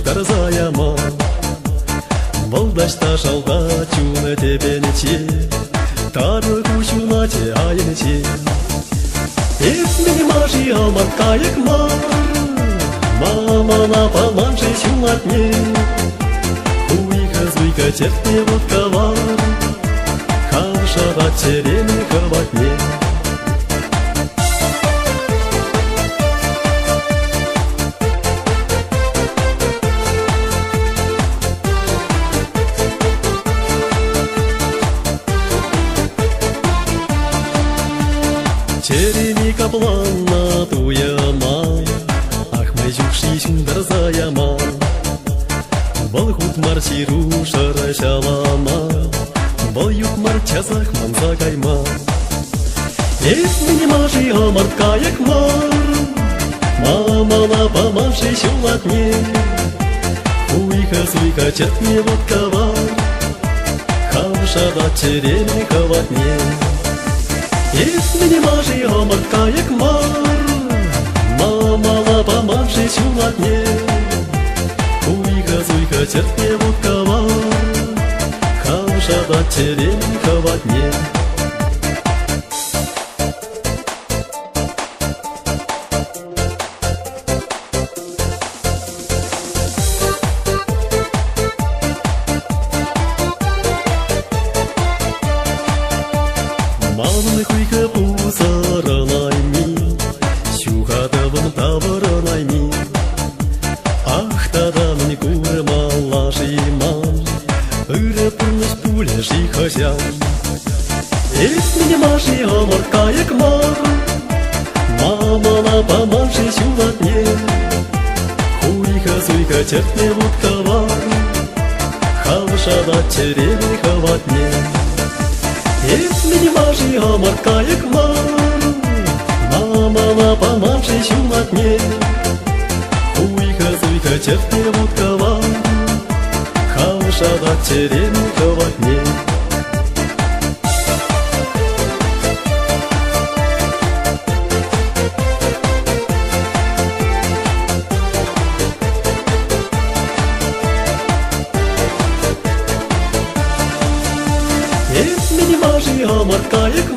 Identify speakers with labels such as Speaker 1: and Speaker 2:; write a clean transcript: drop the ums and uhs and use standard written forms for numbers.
Speaker 1: тарзаяма. Балдашта шалға чуна тебенече, тары кучуна те айнече. Эсмени маши алмат кайык мар, мамана паманши чулатне. Уйка-зуйка чертне водка вар, хавшава черене хаватне. Черени каплана туяма, ахмай жукши шундарзаяма. Балхут марчиру шарашалама, балюк марчасах манзагайма. Эсмени маши амар каяк мар, мамана памаши шулатне. Уйка-суйка чертне водка вар, хавшава черене хаватне. Эсмени маши амар каяк мар, мамала памаши шулатне. Уйка-зуйка чертне водка вар, хавшава черене хаватне. Мамны хуйка пусаралайми, щухатавын таваралайми. Ах, тадамни курмалашиман, ыры-пырныш пуля жихозян. Эсмени маши амар каяк мар, мамана памаши чулатне. Хуйка-зуйка чертне водка вар, хавшава черене хаватне. Эсмени маши амар каяк мар, мамана памаши чулатне. Уйка-зуйка чертне водка вар, хавшава черене хаватне. Эсмени маши амар каяк